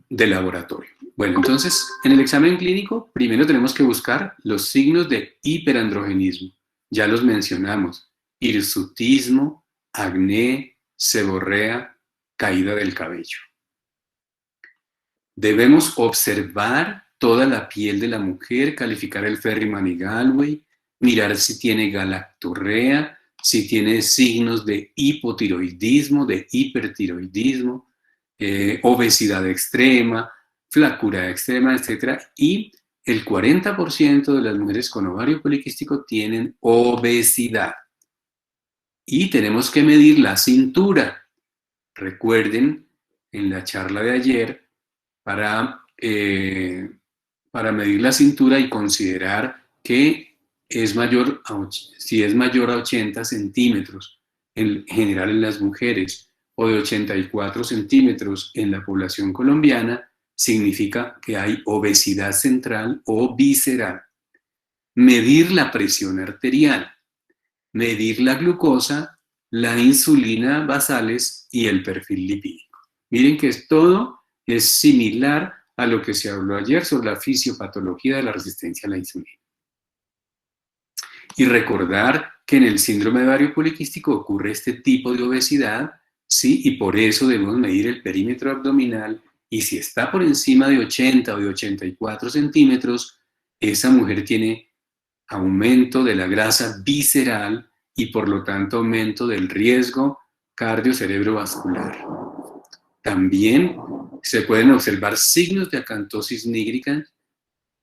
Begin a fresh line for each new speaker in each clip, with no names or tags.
de laboratorio. Bueno, entonces, en el examen clínico, primero tenemos que buscar los signos de hiperandrogenismo. Ya los mencionamos: hirsutismo, acné, seborrea, caída del cabello. Debemos observar toda la piel de la mujer, calificar el Ferriman y Galway, mirar si tiene galactorrea, si tiene signos de hipotiroidismo, de hipertiroidismo, obesidad extrema, flacura extrema, etc. Y el 40% de las mujeres con ovario poliquístico tienen obesidad. Y tenemos que medir la cintura. Recuerden, en la charla de ayer, para medir la cintura y considerar que si es mayor a 80 centímetros en general en las mujeres o de 84 centímetros en la población colombiana, significa que hay obesidad central o visceral. Medir la presión arterial, medir la glucosa, la insulina basales y el perfil lipídico. Miren que todo es similar a lo que se habló ayer sobre la fisiopatología de la resistencia a la insulina. Y recordar que en el síndrome de ovario poliquístico ocurre este tipo de obesidad, ¿sí? Y por eso debemos medir el perímetro abdominal, y si está por encima de 80 o de 84 centímetros, esa mujer tiene aumento de la grasa visceral y por lo tanto aumento del riesgo cardiocerebrovascular. También se pueden observar signos de acantosis nígricans,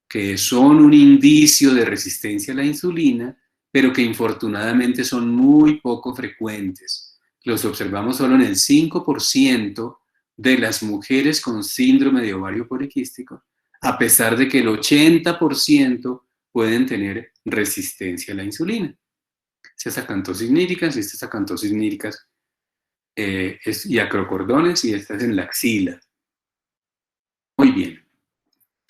que son un indicio de resistencia a la insulina, pero que infortunadamente son muy poco frecuentes. Los observamos solo en el 5% de las mujeres con síndrome de ovario poliquístico, a pesar de que el 80% pueden tener resistencia a la insulina. Estas acantosis níricas y estas acantosis níricas y acrocordones, y estas en la axila. Muy bien.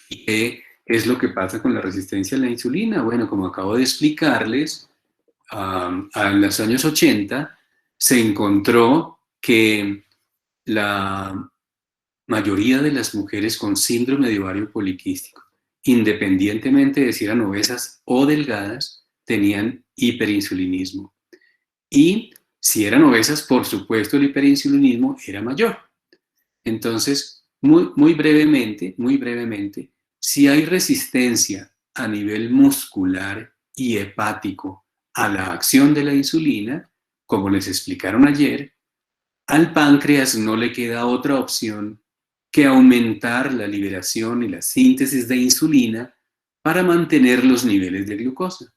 ¿Y qué es lo que pasa con la resistencia a la insulina? Bueno, como acabo de explicarles, en los años 80 se encontró que la mayoría de las mujeres con síndrome de ovario poliquístico, independientemente de si eran obesas o delgadas, tenían hiperinsulinismo. Y si eran obesas, por supuesto, el hiperinsulinismo era mayor. Entonces, muy brevemente, si hay resistencia a nivel muscular y hepático a la acción de la insulina, como les explicaron ayer, al páncreas no le queda otra opción que aumentar la liberación y la síntesis de insulina para mantener los niveles de glucosa.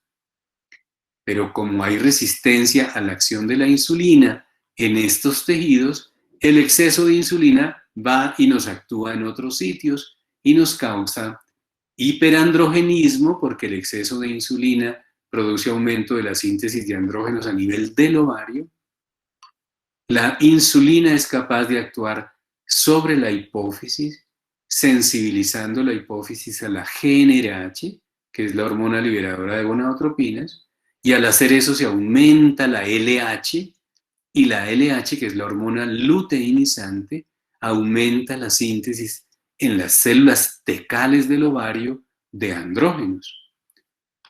Pero como hay resistencia a la acción de la insulina en estos tejidos, el exceso de insulina va y nos actúa en otros sitios y nos causa hiperandrogenismo, porque el exceso de insulina produce aumento de la síntesis de andrógenos a nivel del ovario. La insulina es capaz de actuar sobre la hipófisis, sensibilizando la hipófisis a la GnRH, que es la hormona liberadora de gonadotropinas, y al hacer eso se aumenta la LH, y la LH, que es la hormona luteinizante, aumenta la síntesis en las células tecales del ovario de andrógenos.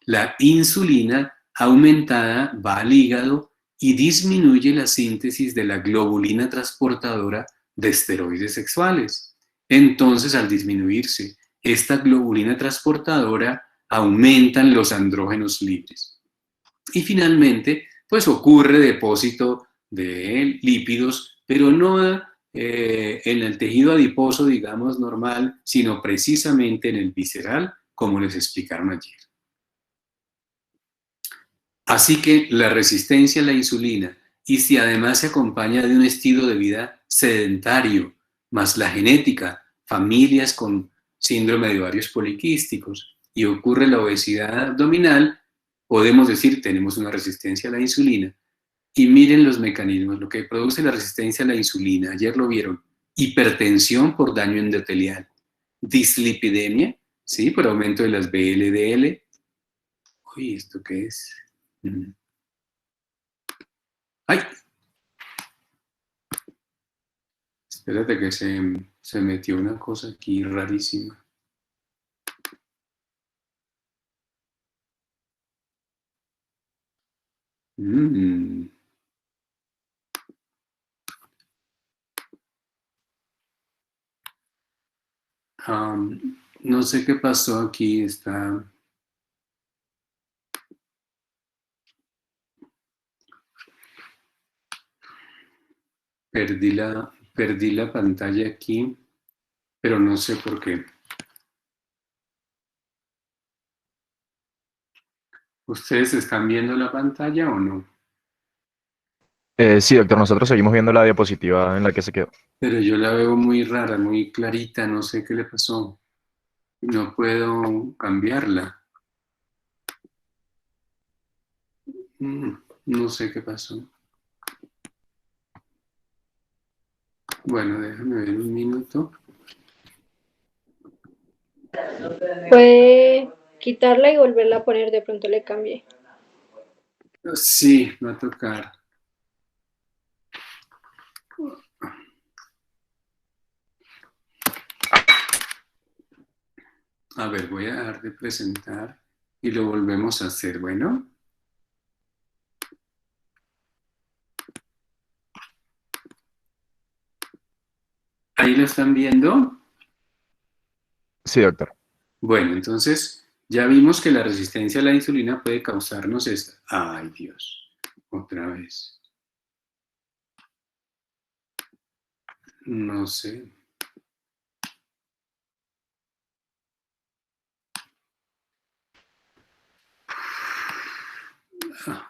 La insulina aumentada va al hígado y disminuye la síntesis de la globulina transportadora de esteroides sexuales. Entonces, al disminuirse esta globulina transportadora, aumentan los andrógenos libres. Y finalmente, pues ocurre depósito de lípidos, pero no en el tejido adiposo, digamos, normal, sino precisamente en el visceral, como les explicaron ayer. Así que la resistencia a la insulina, y si además se acompaña de un estilo de vida sedentario, más la genética, familias con síndrome de ovarios poliquísticos, y ocurre la obesidad abdominal, podemos decir tenemos una resistencia a la insulina. Y miren los mecanismos, lo que produce la resistencia a la insulina, ayer lo vieron: hipertensión por daño endotelial, dislipidemia, ¿sí? Por aumento de las VLDL. Uy, ¿esto qué es? ¡Ay! Espérate que se Se metió una cosa aquí rarísima. Mm. No sé qué pasó aquí, perdí la pantalla aquí, pero no sé por qué. ¿Ustedes están viendo la pantalla o no?
Sí, doctor, nosotros seguimos viendo la diapositiva en la que se quedó.
Pero yo la veo muy rara, muy clarita, no sé qué le pasó. No puedo cambiarla. Mm, no sé qué pasó. Bueno, déjame ver un minuto.
Puede quitarla y volverla a poner, de pronto le cambie.
Sí, va a tocar. A ver, voy a dejar de presentar y lo volvemos a hacer. Bueno, ahí lo están viendo.
Sí, doctor.
Bueno, entonces ya vimos que la resistencia a la insulina puede causarnos esta. Ay, Dios, otra vez. No sé.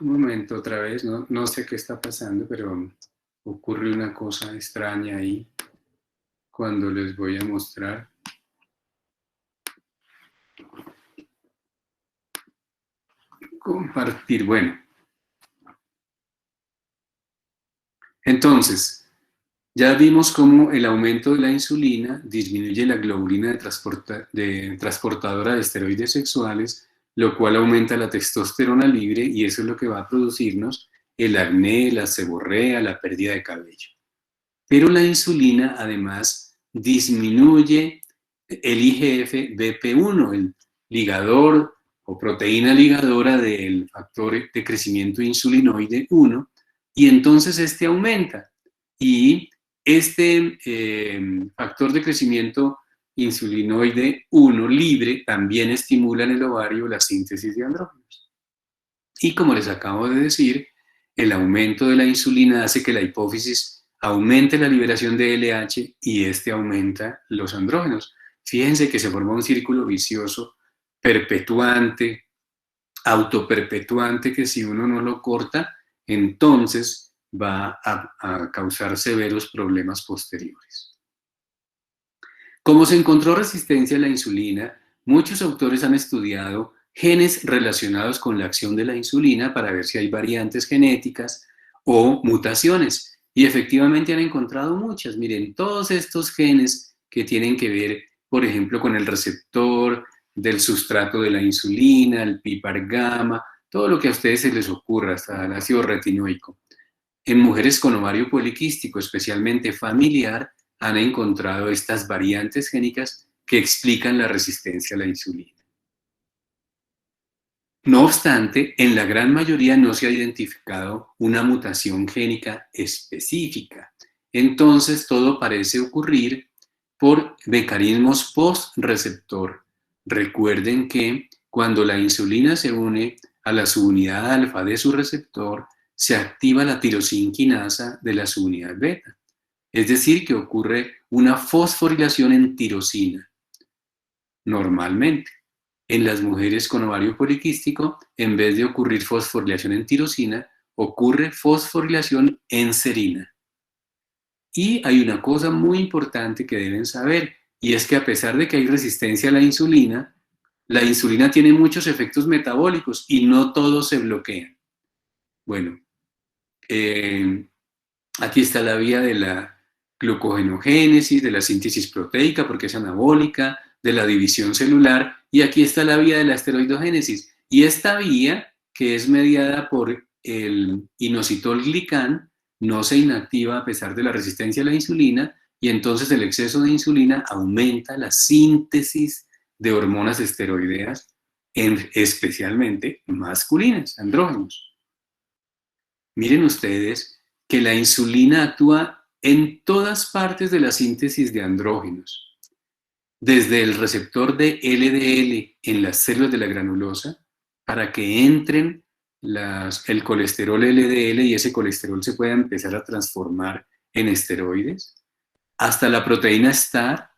Un momento, otra vez. No sé qué está pasando, pero ocurre una cosa extraña ahí cuando les voy a mostrar. Compartir. Bueno, entonces, ya vimos cómo el aumento de la insulina disminuye la globulina de transportadora de esteroides sexuales, lo cual aumenta la testosterona libre y eso es lo que va a producirnos el acné, la seborrea, la pérdida de cabello. Pero la insulina además disminuye el IGF-BP1, el ligador o proteína ligadora del factor de crecimiento insulinoide 1, y entonces este aumenta. Y este factor de crecimiento insulinoide 1 libre también estimula en el ovario la síntesis de andrógenos. Y como les acabo de decir, el aumento de la insulina hace que la hipófisis aumente la liberación de LH y este aumenta los andrógenos. Fíjense que se forma un círculo vicioso perpetuante, autoperpetuante, que si uno no lo corta, entonces va a causar severos problemas posteriores. Como se encontró resistencia a la insulina, muchos autores han estudiado genes relacionados con la acción de la insulina para ver si hay variantes genéticas o mutaciones. Y efectivamente han encontrado muchas. Miren, todos estos genes que tienen que ver, por ejemplo, con el receptor del sustrato de la insulina, el PPAR gamma, todo lo que a ustedes se les ocurra, hasta el ácido retinoico. En mujeres con ovario poliquístico, especialmente familiar, han encontrado estas variantes génicas que explican la resistencia a la insulina. No obstante, en la gran mayoría no se ha identificado una mutación génica específica. Entonces, todo parece ocurrir por mecanismos post-receptor. Recuerden que cuando la insulina se une a la subunidad alfa de su receptor, se activa la tirosinquinasa de la subunidad beta. Es decir, que ocurre una fosforilación en tirosina, normalmente. En las mujeres con ovario poliquístico, en vez de ocurrir fosforilación en tirosina, ocurre fosforilación en serina. Y hay una cosa muy importante que deben saber, y es que a pesar de que hay resistencia a la insulina tiene muchos efectos metabólicos y no todos se bloquean. Bueno, eh, aquí está la vía de la glucogenogénesis, de la síntesis proteica, porque es anabólica, de la división celular, y aquí está la vía de la esteroidogénesis. Y esta vía, que es mediada por el inositol glicán, no se inactiva a pesar de la resistencia a la insulina, y entonces el exceso de insulina aumenta la síntesis de hormonas esteroideas, especialmente masculinas, andrógenos. Miren ustedes que la insulina actúa en todas partes de la síntesis de andrógenos, desde el receptor de LDL en las células de la granulosa, para que entren el colesterol LDL y ese colesterol se pueda empezar a transformar en esteroides, hasta la proteína STAR,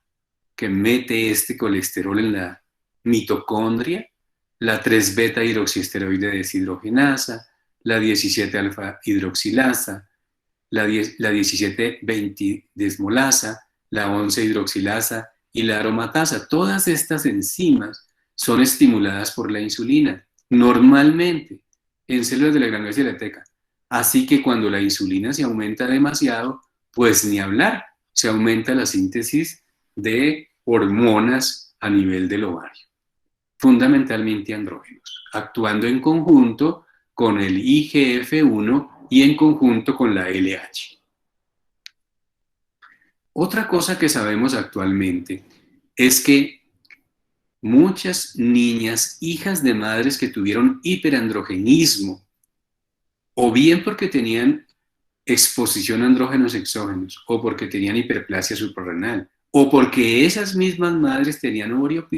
que mete este colesterol en la mitocondria, la 3-beta hidroxiesteroide deshidrogenasa, la 17-alfa hidroxilasa, la 17-20 desmolasa, la 11 hidroxilasa y la aromatasa. Todas estas enzimas son estimuladas por la insulina, normalmente en células de la glándula tiroides. Así que cuando la insulina se aumenta demasiado, pues ni hablar, se aumenta la síntesis de hormonas a nivel del ovario, fundamentalmente andrógenos, actuando en conjunto con el IGF-1 y en conjunto con la LH. Otra cosa que sabemos actualmente es que muchas niñas, hijas de madres que tuvieron hiperandrogenismo, o bien porque tenían exposición a andrógenos exógenos, o porque tenían hiperplasia suprarrenal, o porque esas mismas madres tenían ovario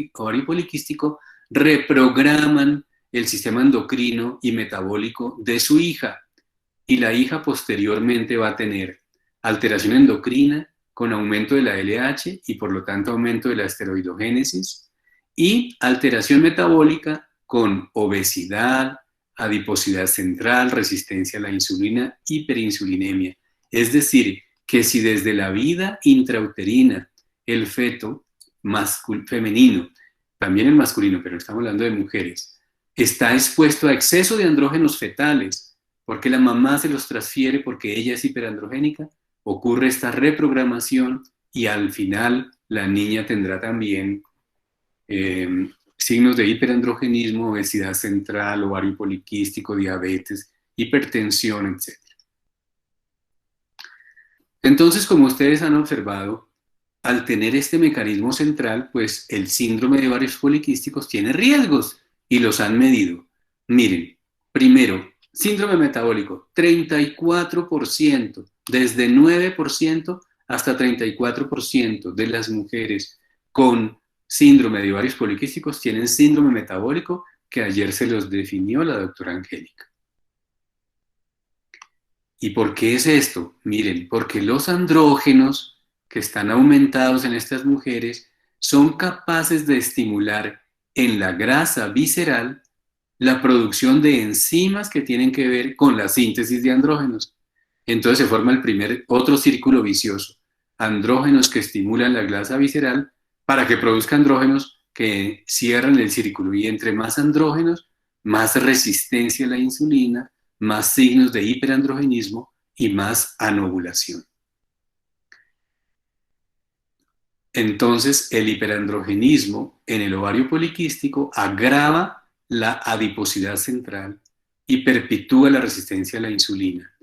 poliquístico, reprograman el sistema endocrino y metabólico de su hija, y la hija posteriormente va a tener alteración endocrina con aumento de la LH y por lo tanto aumento de la esteroidogénesis, y alteración metabólica con obesidad, adiposidad central, resistencia a la insulina, hiperinsulinemia. Es decir, que si desde la vida intrauterina el feto femenino, también el masculino, pero estamos hablando de mujeres, está expuesto a exceso de andrógenos fetales, porque la mamá se los transfiere porque ella es hiperandrogénica, ocurre esta reprogramación y al final la niña tendrá también signos de hiperandrogenismo, obesidad central, ovario poliquístico, diabetes, hipertensión, etc. Entonces, como ustedes han observado, al tener este mecanismo central, pues el síndrome de ovarios poliquísticos tiene riesgos y los han medido. Miren, primero, síndrome metabólico, 34%, desde 9% hasta 34% de las mujeres con síndrome de ovarios poliquísticos tienen síndrome metabólico, que ayer se los definió la doctora Angélica. ¿Y por qué es esto? Miren, porque los andrógenos que están aumentados en estas mujeres son capaces de estimular en la grasa visceral la producción de enzimas que tienen que ver con la síntesis de andrógenos. Entonces se forma otro círculo vicioso. Andrógenos que estimulan la grasa visceral para que produzca andrógenos que cierran el círculo. Y entre más andrógenos, más resistencia a la insulina, más signos de hiperandrogenismo y más anovulación. Entonces, el hiperandrogenismo en el ovario poliquístico agrava la adiposidad central y perpetúa la resistencia a la insulina.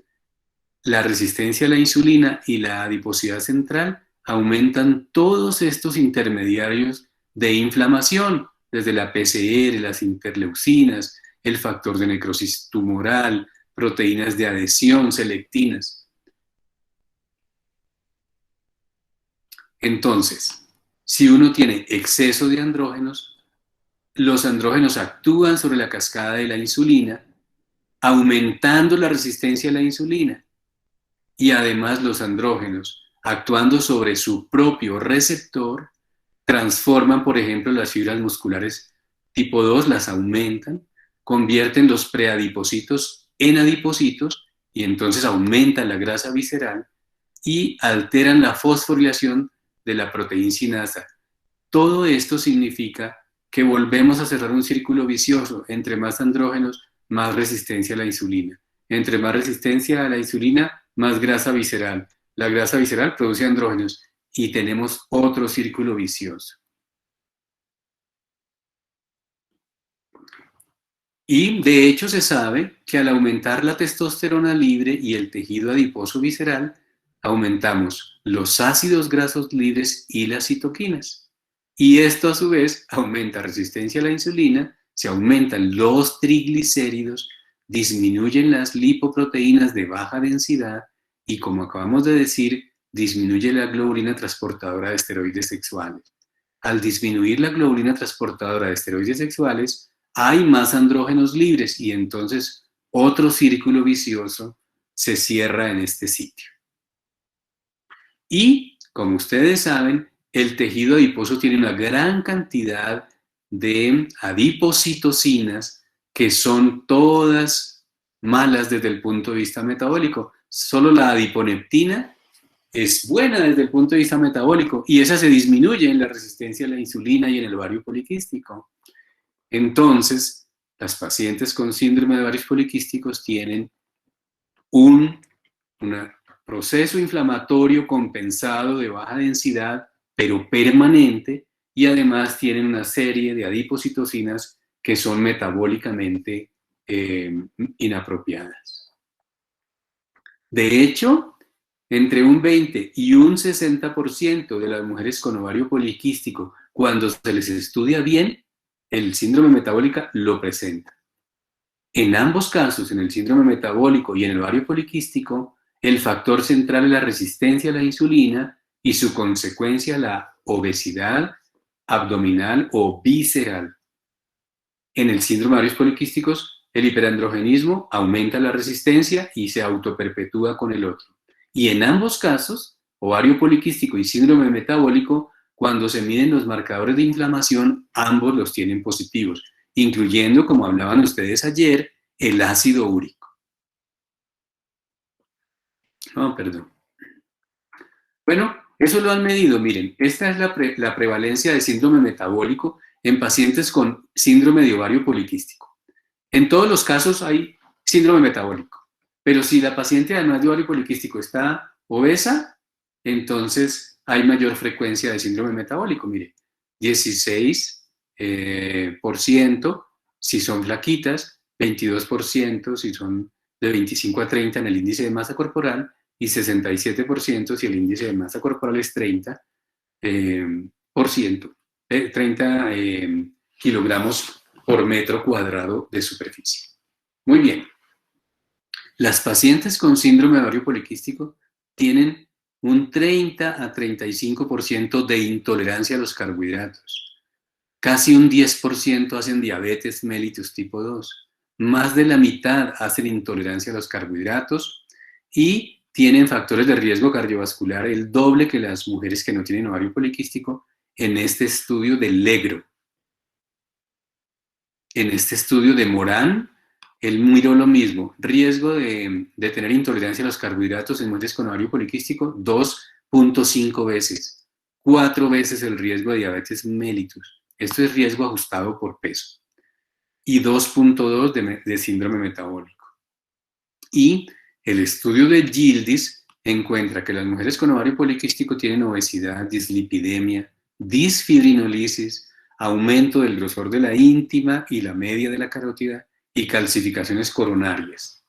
La resistencia a la insulina y la adiposidad central aumentan todos estos intermediarios de inflamación, desde la PCR, las interleucinas, el factor de necrosis tumoral, proteínas de adhesión, selectinas. Entonces, si uno tiene exceso de andrógenos, los andrógenos actúan sobre la cascada de la insulina, aumentando la resistencia a la insulina. Y además los andrógenos, actuando sobre su propio receptor, transforman, por ejemplo, las fibras musculares tipo 2, las aumentan, convierten los preadipocitos en adipocitos y entonces aumentan la grasa visceral y alteran la fosforilación de la proteincinasa. Todo esto significa que volvemos a cerrar un círculo vicioso. Entre más andrógenos, más resistencia a la insulina. Entre más resistencia a la insulina, más grasa visceral. La grasa visceral produce andrógenos y tenemos otro círculo vicioso. Y de hecho se sabe que al aumentar la testosterona libre y el tejido adiposo visceral, aumentamos los ácidos grasos libres y las citoquinas. Y esto a su vez aumenta resistencia a la insulina, se aumentan los triglicéridos, disminuyen las lipoproteínas de baja densidad y, como acabamos de decir, disminuye la globulina transportadora de esteroides sexuales. Al disminuir la globulina transportadora de esteroides sexuales, hay más andrógenos libres y entonces otro círculo vicioso se cierra en este sitio. Y, como ustedes saben, el tejido adiposo tiene una gran cantidad de adipocitocinas que son todas malas desde el punto de vista metabólico. Solo la adiponeptina es buena desde el punto de vista metabólico y esa se disminuye en la resistencia a la insulina y en el ovario poliquístico. Entonces, las pacientes con síndrome de ovarios poliquísticos tienen un proceso inflamatorio compensado de baja densidad, pero permanente, y además tienen una serie de adipocitocinas que son metabólicamente inapropiadas. De hecho, entre un 20 y un 60% de las mujeres con ovario poliquístico, cuando se les estudia bien, el síndrome metabólico lo presenta. En ambos casos, en el síndrome metabólico y en el ovario poliquístico, el factor central es la resistencia a la insulina y su consecuencia la obesidad abdominal o visceral. En el síndrome de ovarios poliquísticos, el hiperandrogenismo aumenta la resistencia y se autoperpetúa con el otro. Y en ambos casos, ovario poliquístico y síndrome metabólico, cuando se miden los marcadores de inflamación, ambos los tienen positivos, incluyendo, como hablaban ustedes ayer, el ácido úrico. Bueno, eso lo han medido, miren, esta es la prevalencia de síndrome metabólico en pacientes con síndrome de ovario poliquístico. En todos los casos hay síndrome metabólico, pero si la paciente además de ovario poliquístico está obesa, entonces hay mayor frecuencia de síndrome metabólico, mire, 16% si son flaquitas, 22% si son de 25 a 30 en el índice de masa corporal y 67% si el índice de masa corporal es 30%, 30 kilogramos por metro cuadrado de superficie. Muy bien. Las pacientes con síndrome de ovario poliquístico tienen un 30 a 35% de intolerancia a los carbohidratos. Casi un 10% hacen diabetes mellitus tipo 2. Más de la mitad hacen intolerancia a los carbohidratos y tienen factores de riesgo cardiovascular el doble que las mujeres que no tienen ovario poliquístico en este estudio de Legro. En este estudio de Morán, él miró lo mismo, riesgo de tener intolerancia a los carbohidratos en mujeres con ovario poliquístico, 2.5 veces, 4 veces el riesgo de diabetes mellitus. Esto es riesgo ajustado por peso. Y 2.2 de síndrome metabólico. Y el estudio de Yildiz encuentra que las mujeres con ovario poliquístico tienen obesidad, dislipidemia, disfibrinolisis, aumento del grosor de la íntima y la media de la carótida y calcificaciones coronarias.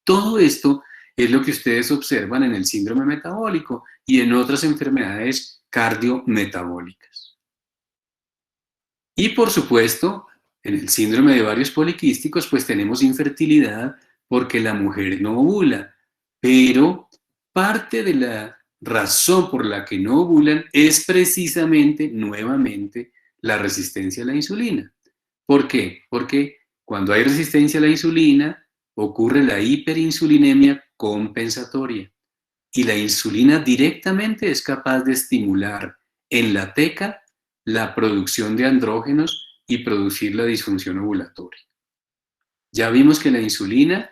Todo esto es lo que ustedes observan en el síndrome metabólico y en otras enfermedades cardiometabólicas. Y por supuesto, en el síndrome de ovarios poliquísticos, pues tenemos infertilidad porque la mujer no ovula, pero parte de la razón por la que no ovulan es precisamente, nuevamente, la resistencia a la insulina. ¿Por qué? Porque cuando hay resistencia a la insulina, ocurre la hiperinsulinemia compensatoria y la insulina directamente es capaz de estimular en la teca la producción de andrógenos y producir la disfunción ovulatoria. Ya vimos que la insulina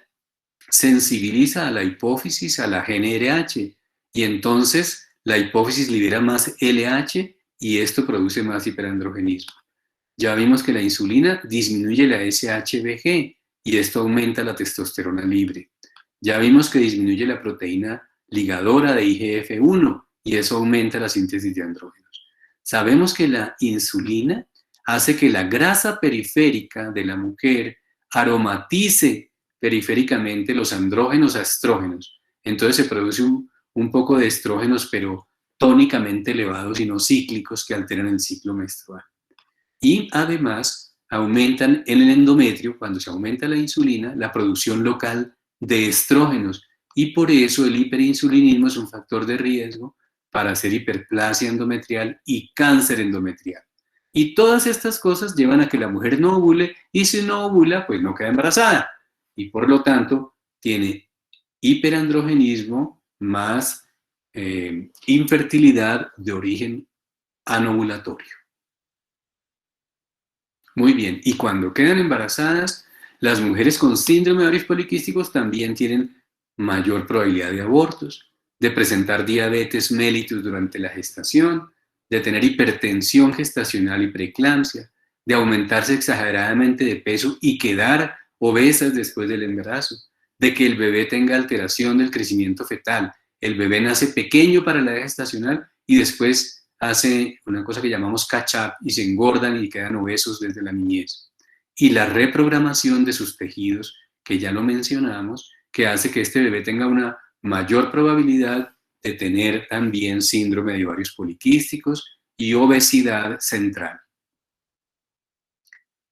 sensibiliza a la hipófisis, a la GnRH, y entonces la hipófisis libera más LH y esto produce más hiperandrogenismo. Ya vimos que la insulina disminuye la SHBG y esto aumenta la testosterona libre. Ya vimos que disminuye la proteína ligadora de IGF-1 y eso aumenta la síntesis de andrógenos. Sabemos que la insulina hace que la grasa periférica de la mujer aromatice periféricamente los andrógenos a estrógenos. Entonces se produce un un poco de estrógenos, pero tónicamente elevados y no cíclicos que alteran el ciclo menstrual. Y además aumentan en el endometrio, cuando se aumenta la insulina, la producción local de estrógenos. Y por eso el hiperinsulinismo es un factor de riesgo para hacer hiperplasia endometrial y cáncer endometrial. Y todas estas cosas llevan a que la mujer no ovule, y si no ovula, pues no queda embarazada. Y por lo tanto, tiene hiperandrogenismo más infertilidad de origen anovulatorio. Muy bien, y cuando quedan embarazadas, las mujeres con síndrome de ovarios poliquísticos también tienen mayor probabilidad de abortos, de presentar diabetes mellitus durante la gestación, de tener hipertensión gestacional y preeclampsia, de aumentarse exageradamente de peso y quedar obesas después del embarazo, de que el bebé tenga alteración del crecimiento fetal. El bebé nace pequeño para la edad gestacional y después hace una cosa que llamamos catch-up y se engordan y quedan obesos desde la niñez. Y la reprogramación de sus tejidos, que ya lo mencionamos, que hace que este bebé tenga una mayor probabilidad de tener también síndrome de ovarios poliquísticos y obesidad central.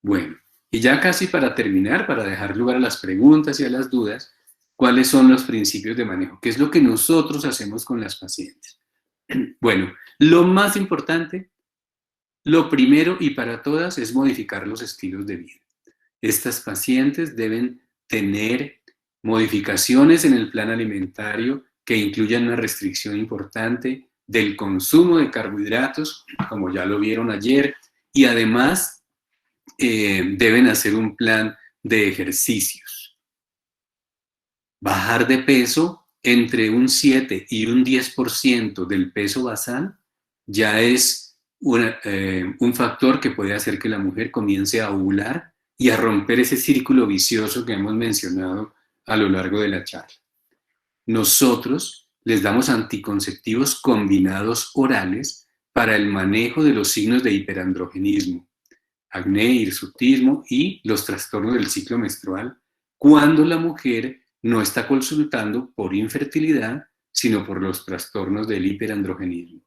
Bueno, y ya casi para terminar, para dejar lugar a las preguntas y a las dudas, ¿cuáles son los principios de manejo? ¿Qué es lo que nosotros hacemos con las pacientes? Bueno, lo más importante, lo primero y para todas es modificar los estilos de vida. Estas pacientes deben tener modificaciones en el plan alimentario que incluyan una restricción importante del consumo de carbohidratos, como ya lo vieron ayer, y además deben hacer un plan de ejercicios. Bajar de peso entre un 7 y un 10% del peso basal ya es un factor que puede hacer que la mujer comience a ovular y a romper ese círculo vicioso que hemos mencionado a lo largo de la charla. Nosotros les damos anticonceptivos combinados orales para el manejo de los signos de hiperandrogenismo, acné, hirsutismo y los trastornos del ciclo menstrual cuando la mujer no está consultando por infertilidad, sino por los trastornos del hiperandrogenismo.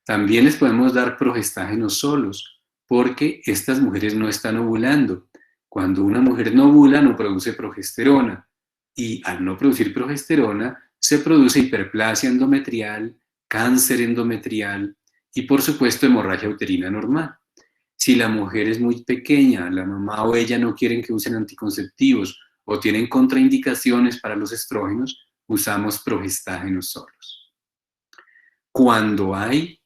También les podemos dar progestágenos solos, porque estas mujeres no están ovulando. Cuando una mujer no ovula, no produce progesterona, y al no producir progesterona, se produce hiperplasia endometrial, cáncer endometrial y, por supuesto, hemorragia uterina normal. Si la mujer es muy pequeña, la mamá o ella no quieren que usen anticonceptivos o tienen contraindicaciones para los estrógenos, usamos progestágenos solos. Cuando hay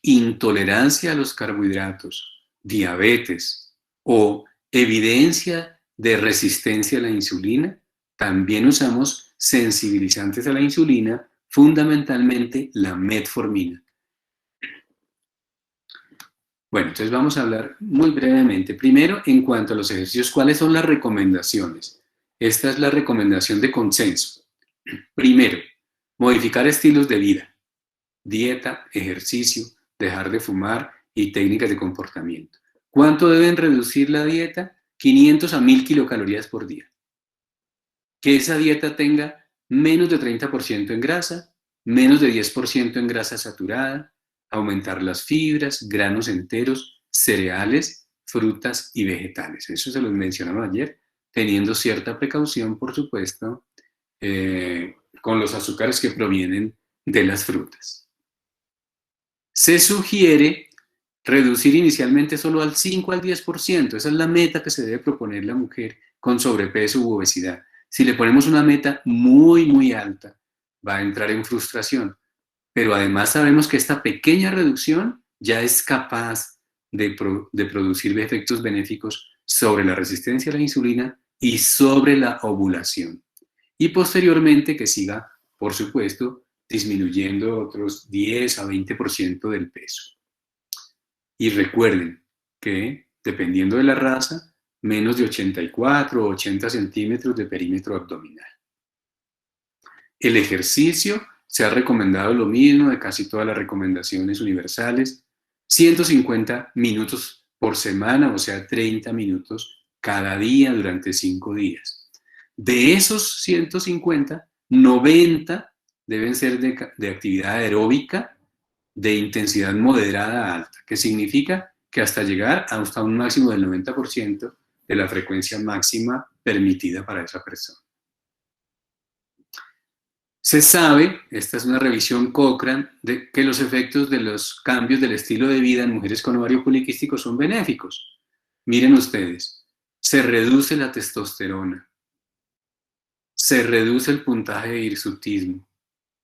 intolerancia a los carbohidratos, diabetes o evidencia de resistencia a la insulina, también usamos sensibilizantes a la insulina, fundamentalmente la metformina. Bueno, entonces vamos a hablar muy brevemente. Primero, en cuanto a los ejercicios, ¿cuáles son las recomendaciones? Esta es la recomendación de consenso. Primero, modificar estilos de vida, dieta, ejercicio, dejar de fumar y técnicas de comportamiento. ¿Cuánto deben reducir la dieta? 500 a 1000 kilocalorías por día. Que esa dieta tenga menos de 30% en grasa, menos de 10% en grasa saturada, aumentar las fibras, granos enteros, cereales, frutas y vegetales. Eso se los mencionamos ayer, teniendo cierta precaución, por supuesto, con los azúcares que provienen de las frutas. Se sugiere reducir inicialmente solo al 5 al 10%. Esa es la meta que se debe proponer la mujer con sobrepeso u obesidad. Si le ponemos una meta muy, muy alta, va a entrar en frustración. Pero además sabemos que esta pequeña reducción ya es capaz de producir efectos benéficos sobre la resistencia a la insulina y sobre la ovulación. Y posteriormente que siga, por supuesto, disminuyendo otros 10 a 20% del peso. Y recuerden que, dependiendo de la raza, menos de 84 o 80 centímetros de perímetro abdominal. El ejercicio se ha recomendado lo mismo de casi todas las recomendaciones universales, 150 minutos por semana, o sea, 30 minutos cada día durante 5 días. De esos 150, 90 deben ser de actividad aeróbica de intensidad moderada a alta, que significa que hasta llegar hasta un máximo del 90% de la frecuencia máxima permitida para esa persona. Se sabe, esta es una revisión Cochrane, de que los efectos de los cambios del estilo de vida en mujeres con ovario poliquístico son benéficos. Miren ustedes, se reduce la testosterona, se reduce el puntaje de hirsutismo,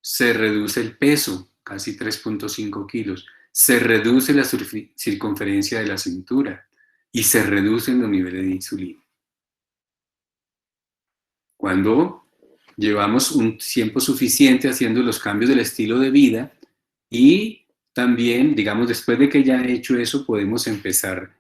se reduce el peso, casi 3.5 kilos, se reduce la circunferencia de la cintura y se reducen los niveles de insulina. Cuando llevamos un tiempo suficiente haciendo los cambios del estilo de vida y también, digamos, después de que ya he hecho eso, podemos empezar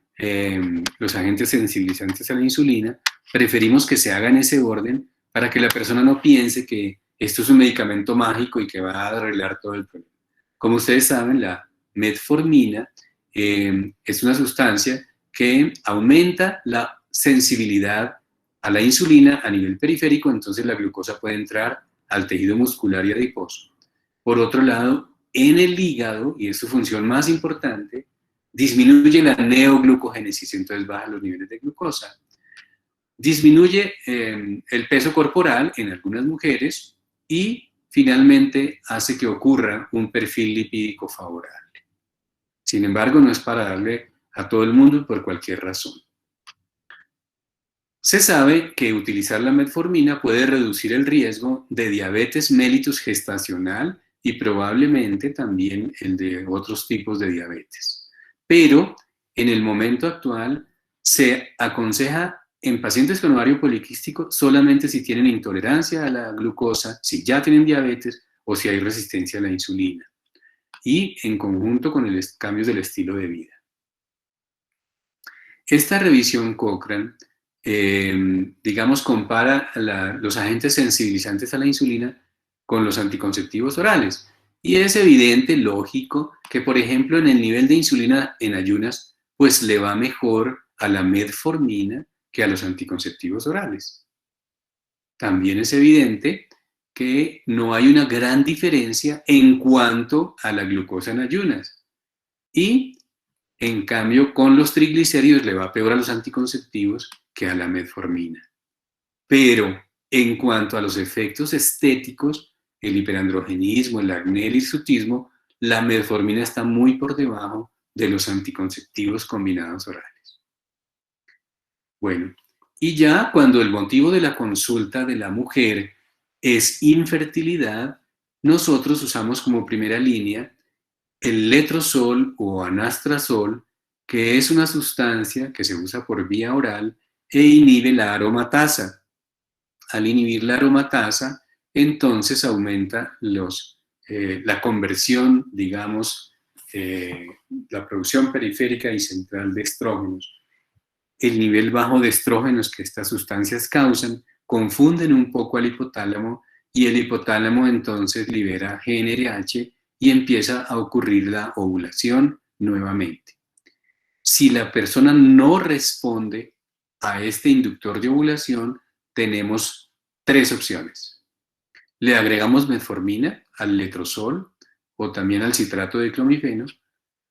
los agentes sensibilizantes a la insulina. Preferimos que se haga en ese orden para que la persona no piense que esto es un medicamento mágico y que va a arreglar todo el problema. Como ustedes saben, la metformina es una sustancia que aumenta la sensibilidad a la insulina a nivel periférico, entonces la glucosa puede entrar al tejido muscular y adiposo. Por otro lado, en el hígado, y es su función más importante, disminuye la neoglucogénesis, entonces bajan los niveles de glucosa. Disminuye el peso corporal en algunas mujeres y finalmente hace que ocurra un perfil lipídico favorable. Sin embargo, no es para darle a todo el mundo por cualquier razón. Se sabe que utilizar la metformina puede reducir el riesgo de diabetes mellitus gestacional y probablemente también el de otros tipos de diabetes. Pero en el momento actual se aconseja en pacientes con ovario poliquístico solamente si tienen intolerancia a la glucosa, si ya tienen diabetes o si hay resistencia a la insulina, y en conjunto con los cambios del estilo de vida. Esta revisión Cochrane, digamos, compara los agentes sensibilizantes a la insulina con los anticonceptivos orales. Y es evidente, lógico, que por ejemplo en el nivel de insulina en ayunas, pues le va mejor a la metformina que a los anticonceptivos orales. También es evidente que no hay una gran diferencia en cuanto a la glucosa en ayunas. Y en cambio, con los triglicéridos le va peor a los anticonceptivos que a la metformina. Pero en cuanto a los efectos estéticos, el hiperandrogenismo, el acné, el hirsutismo, la metformina está muy por debajo de los anticonceptivos combinados orales. Bueno, y ya cuando el motivo de la consulta de la mujer es infertilidad, nosotros usamos como primera línea el letrozol o anastrozol, que es una sustancia que se usa por vía oral e inhibe la aromatasa. Al inhibir la aromatasa, entonces aumenta la conversión, digamos, la producción periférica y central de estrógenos. El nivel bajo de estrógenos que estas sustancias causan confunden un poco al hipotálamo y el hipotálamo entonces libera GnRH y empieza a ocurrir la ovulación nuevamente. Si la persona no responde a este inductor de ovulación, tenemos tres opciones. Le agregamos metformina al letrozol o también al citrato de clomifeno,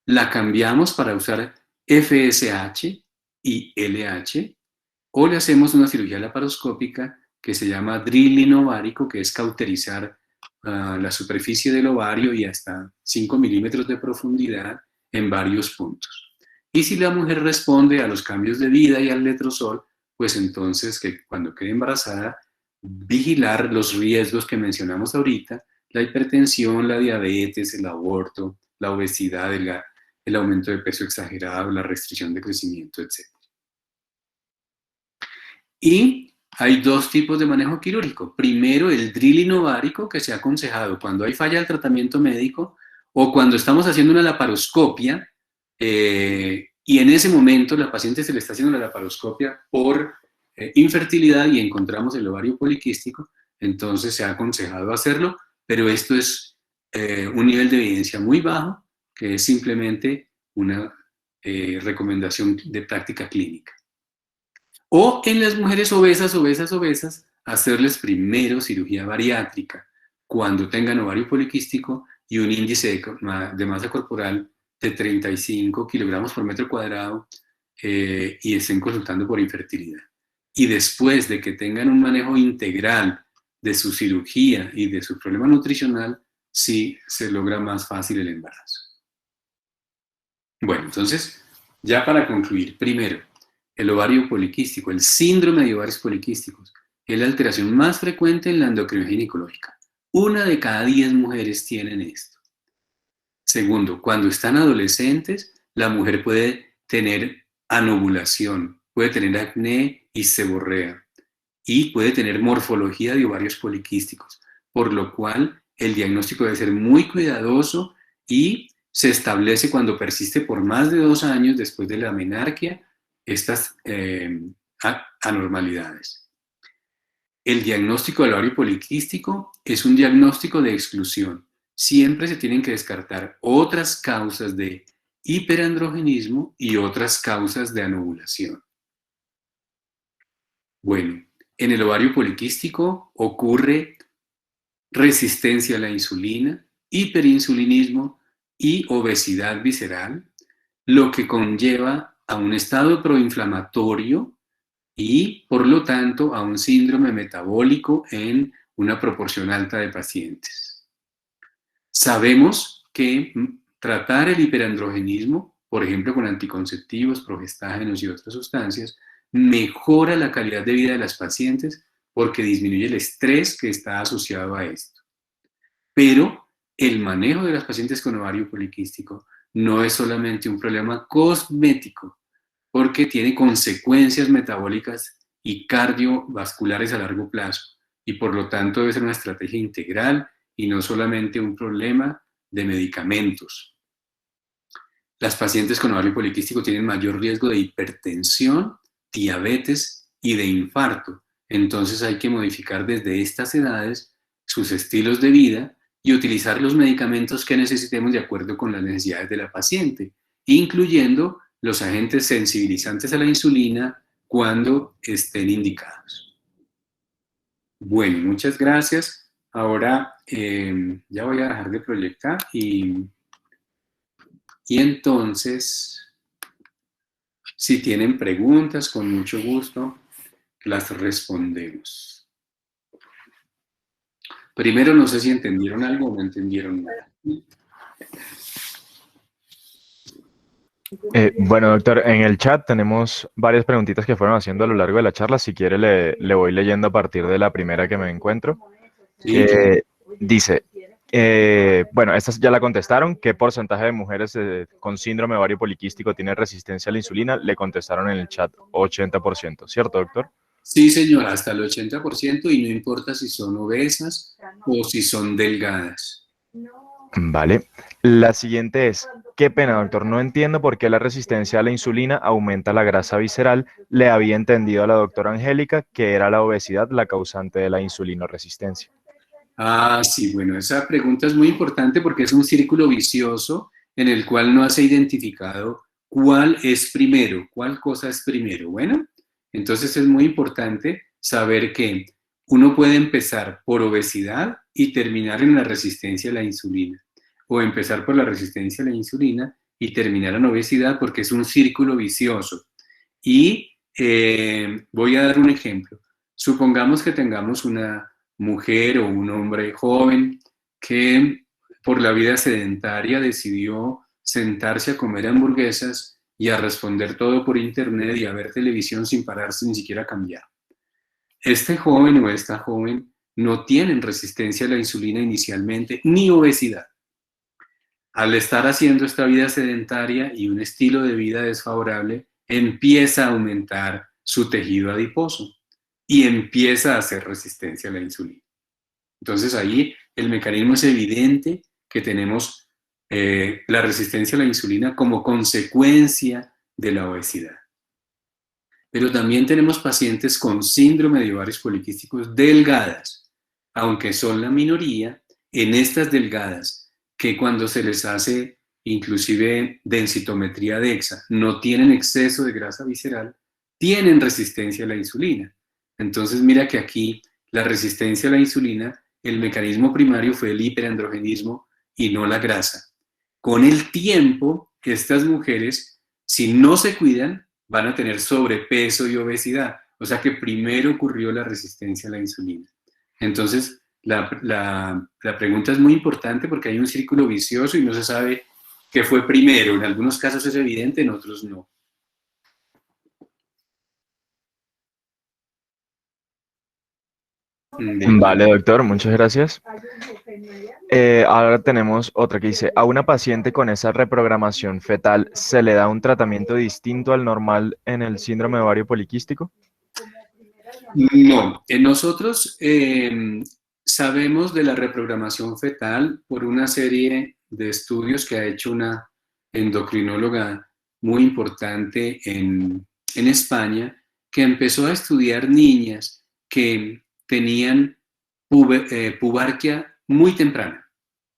la cambiamos para usar FSH y LH, o le hacemos una cirugía laparoscópica que se llama drilling ovárico, que es cauterizar la superficie del ovario y hasta 5 milímetros de profundidad en varios puntos. Y si la mujer responde a los cambios de vida y al letrozol, pues entonces que cuando quede embarazada, vigilar los riesgos que mencionamos ahorita, la hipertensión, la diabetes, el aborto, la obesidad, el aumento de peso exagerado, la restricción de crecimiento, etc. Y hay dos tipos de manejo quirúrgico. Primero, el drilling ovárico, que se ha aconsejado cuando hay falla del tratamiento médico o cuando estamos haciendo una laparoscopia y en ese momento la paciente se le está haciendo la laparoscopia por infertilidad y encontramos el ovario poliquístico, entonces se ha aconsejado hacerlo, pero esto es un nivel de evidencia muy bajo, que es simplemente una recomendación de práctica clínica. O en las mujeres obesas, hacerles primero cirugía bariátrica, cuando tengan ovario poliquístico y un índice de masa corporal de 35 kilogramos por metro cuadrado y estén consultando por infertilidad. Y después de que tengan un manejo integral de su cirugía y de su problema nutricional, sí se logra más fácil el embarazo. Bueno, entonces, ya para concluir, primero, el ovario poliquístico, el síndrome de ovarios poliquísticos, es la alteración más frecuente en la endocrinología ginecológica. 1 de cada 10 mujeres tienen esto. Segundo, cuando están adolescentes, la mujer puede tener anovulación, puede tener acné y seborrea, y puede tener morfología de ovarios poliquísticos, por lo cual el diagnóstico debe ser muy cuidadoso y se establece cuando persiste por más de 2 años después de la menarquia estas anormalidades. El diagnóstico del ovario poliquístico es un diagnóstico de exclusión. Siempre se tienen que descartar otras causas de hiperandrogenismo y otras causas de anovulación. Bueno, en el ovario poliquístico ocurre resistencia a la insulina, hiperinsulinismo y obesidad visceral, lo que conlleva a un estado proinflamatorio y, por lo tanto, a un síndrome metabólico en una proporción alta de pacientes. Sabemos que tratar el hiperandrogenismo, por ejemplo, con anticonceptivos, progestágenos y otras sustancias, mejora la calidad de vida de las pacientes porque disminuye el estrés que está asociado a esto. Pero el manejo de las pacientes con ovario poliquístico no es solamente un problema cosmético, porque tiene consecuencias metabólicas y cardiovasculares a largo plazo, y por lo tanto debe ser una estrategia integral y no solamente un problema de medicamentos. Las pacientes con ovario poliquístico tienen mayor riesgo de hipertensión, diabetes y de infarto. Entonces hay que modificar desde estas edades sus estilos de vida y utilizar los medicamentos que necesitemos de acuerdo con las necesidades de la paciente, incluyendo los agentes sensibilizantes a la insulina cuando estén indicados. Bueno, muchas gracias. Ahora ya voy a dejar de proyectar y entonces, si tienen preguntas, con mucho gusto las respondemos. Primero, no sé si entendieron algo o no entendieron nada.
Bueno, doctor, en el chat tenemos varias preguntitas que fueron haciendo a lo largo de la charla. Si quiere, le voy leyendo a partir de la primera que me encuentro.
Sí,
Dice, bueno, estas ya la contestaron. ¿Qué porcentaje de mujeres con síndrome de ovario poliquístico tiene resistencia a la insulina? Le contestaron en el chat 80%, ¿cierto, doctor?
sí, señora, hasta el 80% y no importa si son obesas o si son delgadas.
Vale. La siguiente es, qué pena, doctor, no entiendo por qué la resistencia a la insulina aumenta la grasa visceral. Le había entendido a la doctora Angélica que era la obesidad la causante de la insulinoresistencia.
Ah, sí, bueno, esa pregunta es muy importante porque es un círculo vicioso en el cual no se ha identificado cuál es primero, cuál cosa es primero. Bueno, entonces es muy importante saber que uno puede empezar por obesidad y terminar en la resistencia a la insulina, o empezar por la resistencia a la insulina y terminar en obesidad porque es un círculo vicioso. Y voy a dar un ejemplo. Supongamos que tengamos una mujer o un hombre joven que por la vida sedentaria decidió sentarse a comer hamburguesas y a responder todo por internet y a ver televisión sin pararse ni siquiera a cambiar. Este joven o esta joven no tienen resistencia a la insulina inicialmente ni obesidad. Al estar haciendo esta vida sedentaria y un estilo de vida desfavorable, empieza a aumentar su tejido adiposo y empieza a hacer resistencia a la insulina. Entonces ahí el mecanismo es evidente que tenemos la resistencia a la insulina como consecuencia de la obesidad. Pero también tenemos pacientes con síndrome de ovarios poliquísticos delgadas, aunque son la minoría. En estas delgadas, que cuando se les hace inclusive densitometría DEXA, no tienen exceso de grasa visceral, tienen resistencia a la insulina. Entonces mira que aquí la resistencia a la insulina el mecanismo primario fue el hiperandrogenismo y no la grasa. Con el tiempo, estas mujeres, si no se cuidan, van a tener sobrepeso y obesidad. O sea que primero ocurrió la resistencia a la insulina. Entonces, la pregunta es muy importante porque hay un círculo vicioso y no se sabe qué fue primero. En algunos casos es evidente, en otros no.
Vale, doctor, muchas gracias. Ahora tenemos otra que dice, a una paciente con esa reprogramación fetal, ¿se le da un tratamiento distinto al normal en el síndrome ovario poliquístico?
No, nosotros sabemos de la reprogramación fetal por una serie de estudios que ha hecho una endocrinóloga muy importante en España, que empezó a estudiar niñas que tenían pubarquia muy temprana,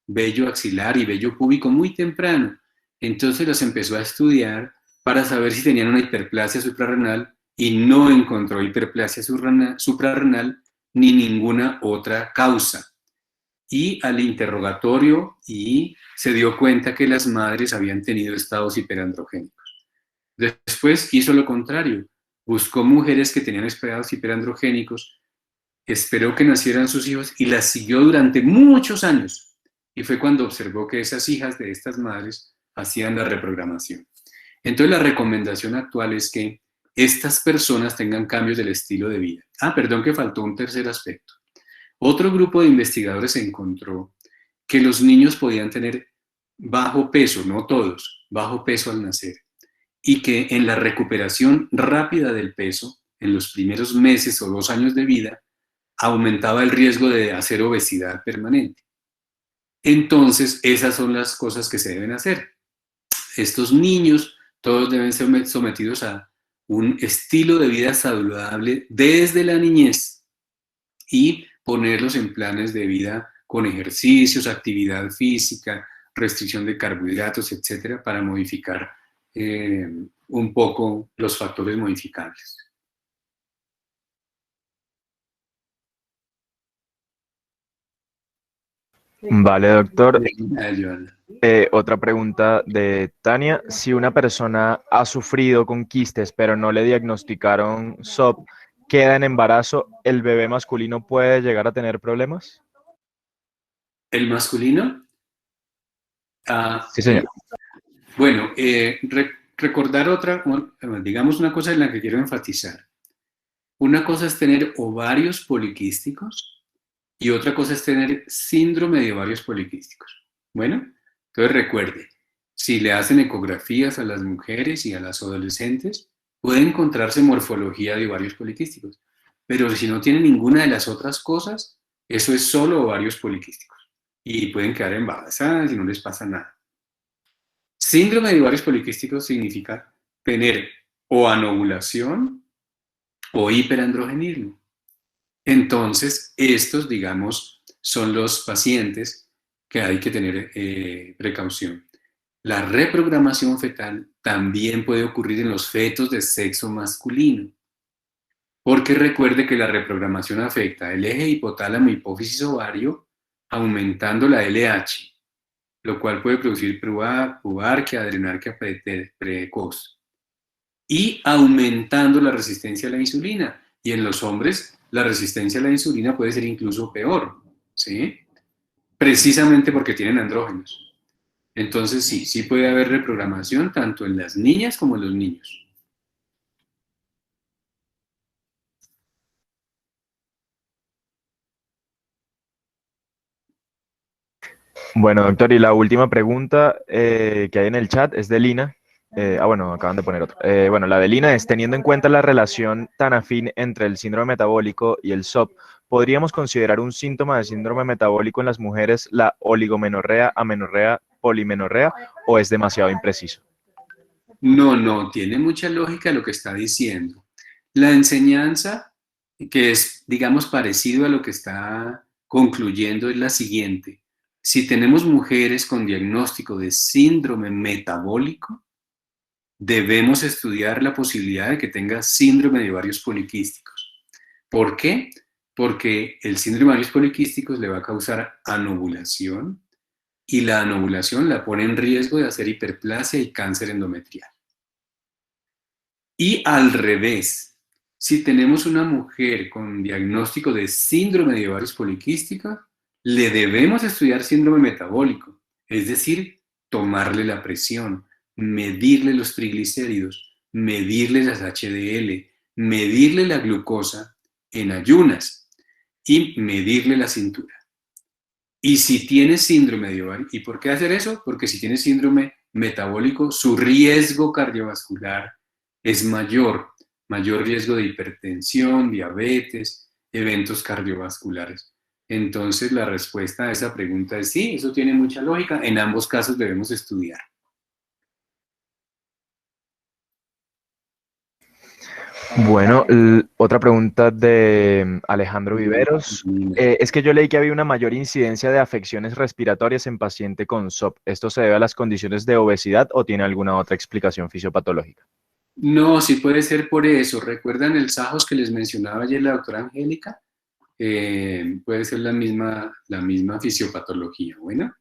vello axilar y vello púbico muy temprano. Entonces las empezó a estudiar para saber si tenían una hiperplasia suprarrenal y no encontró hiperplasia suprarrenal ni ninguna otra causa. Y al interrogatorio se dio cuenta que las madres habían tenido estados hiperandrogénicos. Después hizo lo contrario, buscó mujeres que tenían estados hiperandrogénicos, esperó que nacieran sus hijos y las siguió durante muchos años. Y fue cuando observó que esas hijas de estas madres hacían la reprogramación. Entonces la recomendación actual es que estas personas tengan cambios del estilo de vida. Perdón que faltó un tercer aspecto. Otro grupo de investigadores encontró que los niños podían tener bajo peso, no todos, bajo peso al nacer, y que en la recuperación rápida del peso, en los primeros meses o 2 años de vida, aumentaba el riesgo de hacer obesidad permanente. Entonces, esas son las cosas que se deben hacer. Estos niños todos deben ser sometidos a un estilo de vida saludable desde la niñez y ponerlos en planes de vida con ejercicios, actividad física, restricción de carbohidratos, etcétera, para modificar un poco los factores modificables.
Vale, doctor.
Joana.
Otra pregunta de Tania. Si una persona ha sufrido con quistes, pero no le diagnosticaron SOP, queda en embarazo, ¿el bebé masculino puede llegar a tener problemas?
¿El masculino?
Sí, señor.
Bueno, recordar otra, digamos una cosa en la que quiero enfatizar. Una cosa es tener ovarios poliquísticos y otra cosa es tener síndrome de ovarios poliquísticos. Bueno, entonces recuerde, si le hacen ecografías a las mujeres y a las adolescentes, puede encontrarse morfología de ovarios poliquísticos, pero si no tiene ninguna de las otras cosas, eso es solo ovarios poliquísticos y pueden quedar embarazadas y no les pasa nada. Síndrome de ovarios poliquísticos significa tener o anovulación o hiperandrogenismo. Entonces, estos, digamos, son los pacientes que hay que tener precaución. La reprogramación fetal también puede ocurrir en los fetos de sexo masculino, porque recuerde que la reprogramación afecta el eje hipotálamo hipófisis ovario, aumentando la LH, lo cual puede producir pubarquia, adrenarquia precoz, y aumentando la resistencia a la insulina. Y en los hombres, la resistencia a la insulina puede ser incluso peor, ¿sí? Precisamente porque tienen andrógenos. Entonces, sí puede haber reprogramación tanto en las niñas como en los niños.
Bueno, doctor, y la última pregunta que hay en el chat es de Lina. Bueno, acaban de poner otra. Bueno, la de Lina es, teniendo en cuenta la relación tan afín entre el síndrome metabólico y el SOP, ¿podríamos considerar un síntoma de síndrome metabólico en las mujeres la oligomenorrea, amenorrea, polimenorrea, o es demasiado impreciso?
No, tiene mucha lógica lo que está diciendo. La enseñanza, que es, digamos, parecido a lo que está concluyendo, es la siguiente. Si tenemos mujeres con diagnóstico de síndrome metabólico, debemos estudiar la posibilidad de que tenga síndrome de ovarios poliquísticos. ¿Por qué? porque el síndrome de ovarios poliquísticos le va a causar anovulación y la anovulación la pone en riesgo de hacer hiperplasia y cáncer endometrial. Y al revés, si tenemos una mujer con diagnóstico de síndrome de ovarios poliquísticos, le debemos estudiar síndrome metabólico, es decir, tomarle la presión, medirle los triglicéridos, medirle las HDL, medirle la glucosa en ayunas y medirle la cintura. Y si tiene síndrome de ovario, ¿y por qué hacer eso? Porque si tiene síndrome metabólico, su riesgo cardiovascular es mayor, mayor riesgo de hipertensión, diabetes, eventos cardiovasculares. Entonces la respuesta a esa pregunta es sí, eso tiene mucha lógica. En ambos casos debemos estudiar.
Bueno, otra pregunta de Alejandro Viveros. Es que yo leí que había una mayor incidencia de afecciones respiratorias en paciente con SOP. ¿Esto se debe a las condiciones de obesidad o tiene alguna otra explicación fisiopatológica?
No, sí puede ser por eso. ¿Recuerdan el SAJOS que les mencionaba ayer la doctora Angélica? Puede ser la misma fisiopatología. Bueno.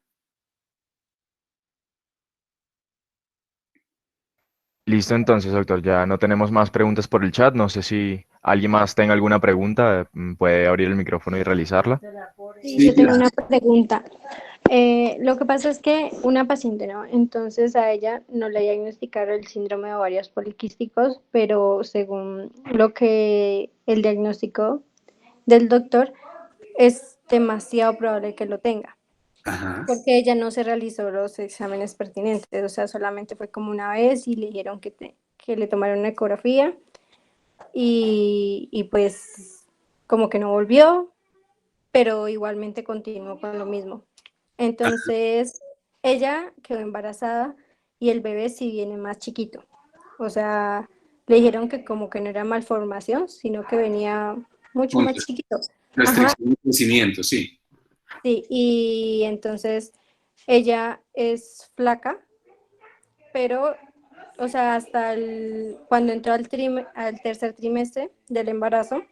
Listo, entonces, doctor, ya no tenemos más preguntas por el chat. No sé si alguien más tenga alguna pregunta, puede abrir el micrófono y realizarla.
Sí, yo tengo una pregunta. Lo que pasa es que una paciente, ¿no? Entonces a ella no le diagnosticaron el síndrome de ovarios poliquísticos, pero según lo que el diagnóstico del doctor, es demasiado probable que lo tenga.
Ajá.
Porque ella no se realizó los exámenes pertinentes, o sea, solamente fue como una vez y le dijeron que le tomaron una ecografía y pues como que no volvió, pero igualmente continuó con lo mismo. Entonces, ella quedó embarazada y el bebé sí viene más chiquito. O sea, le dijeron que como que no era malformación, sino que venía mucho
Con
más chiquito. Ajá,
restricción de crecimiento, sí.
sí, y entonces ella es flaca, pero, o sea, cuando entró al tercer trimestre del embarazo,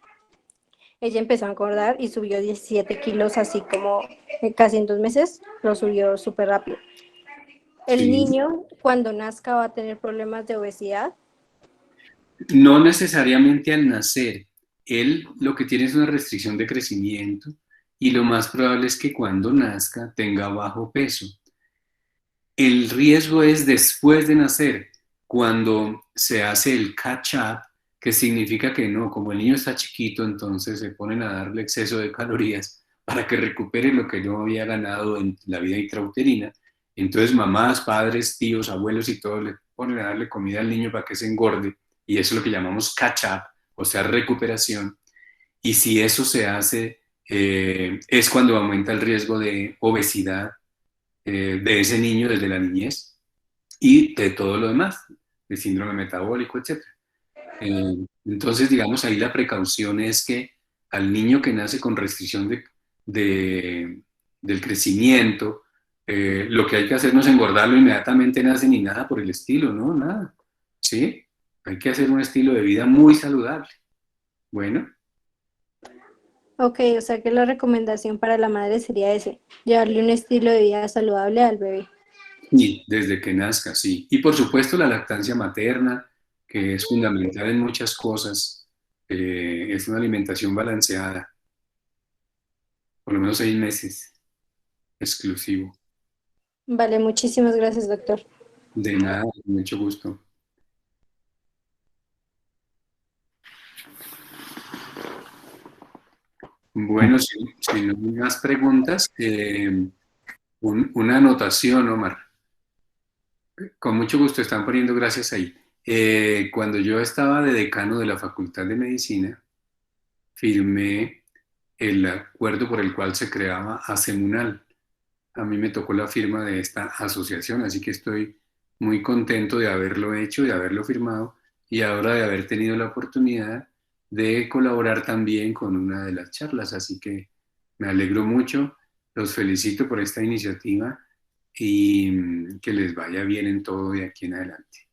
ella empezó a engordar y subió 17 kilos, así como casi en 2 meses, lo subió súper rápido. El
Sí.
niño, cuando nazca, va a tener problemas de obesidad.
No necesariamente al nacer. Él lo que tiene es una restricción de crecimiento y lo más probable es que cuando nazca tenga bajo peso. El riesgo es después de nacer, cuando se hace el catch-up, que significa que no, como el niño está chiquito, entonces se ponen a darle exceso de calorías para que recupere lo que no había ganado en la vida intrauterina. Entonces mamás, padres, tíos, abuelos y todos le ponen a darle comida al niño para que se engorde, y eso es lo que llamamos catch-up, o sea, recuperación. Y si eso se hace, es cuando aumenta el riesgo de obesidad de ese niño desde la niñez y de todo lo demás, de síndrome metabólico, etc. Entonces, digamos, ahí la precaución es que al niño que nace con restricción de- del crecimiento, lo que hay que hacer no es engordarlo inmediatamente nace ni nada por el estilo, ¿no? Nada. ¿Sí? Hay que hacer un estilo de vida muy saludable. Bueno.
Ok, o sea que la recomendación para la madre sería ese, llevarle un estilo de vida saludable al bebé.
Sí, desde que nazca, sí. Y por supuesto la lactancia materna, que es fundamental en muchas cosas, es una alimentación balanceada, por lo menos 6 meses, exclusivo.
Vale, muchísimas gracias, doctor.
De nada, con mucho gusto. Bueno, si no hay más preguntas, una anotación, Omar. Con mucho gusto, están poniendo gracias ahí. Cuando yo estaba de decano de la Facultad de Medicina, firmé el acuerdo por el cual se creaba ASEMUNAL. A mí me tocó la firma de esta asociación, así que estoy muy contento de haberlo hecho, de haberlo firmado y ahora de haber tenido la oportunidad de colaborar también con una de las charlas. Así que me alegro mucho, los felicito por esta iniciativa y que les vaya bien en todo de aquí en adelante.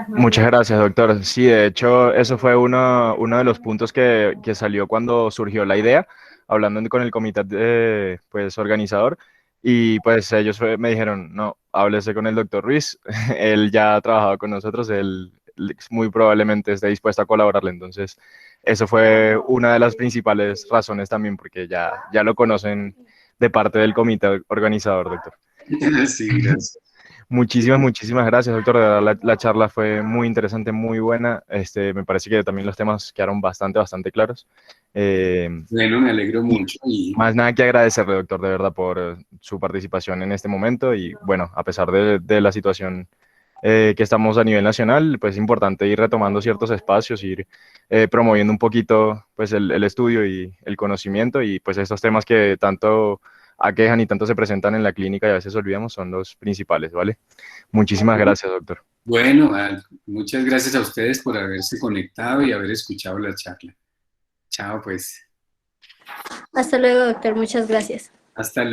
Muchas gracias, doctor. Sí, de hecho, eso fue uno de los puntos que salió cuando surgió la idea, hablando con el comité pues, organizador, y pues ellos me dijeron, no, háblese con el doctor Ruiz, él ya ha trabajado con nosotros, él muy probablemente esté dispuesto a colaborarle, entonces eso fue una de las principales razones también, porque ya lo conocen de parte del comité organizador, doctor.
Sí, gracias.
Muchísimas gracias, doctor. De verdad, la charla fue muy interesante, muy buena. Me parece que también los temas quedaron bastante claros. Eh,
Bueno, me alegro
y
mucho y
más nada que agradecerle, doctor, de verdad, por su participación en este momento. Y bueno, a pesar de la situación que estamos a nivel nacional, pues es importante ir retomando ciertos espacios, ir promoviendo un poquito pues el estudio y el conocimiento y pues estos temas que tanto aquejan y tanto se presentan en la clínica y a veces olvidamos son los principales, ¿vale? Muchísimas gracias, doctor.
bueno, muchas gracias a ustedes por haberse conectado y haber escuchado la charla. Chao, pues.
Hasta luego, doctor. Muchas gracias.
Hasta luego.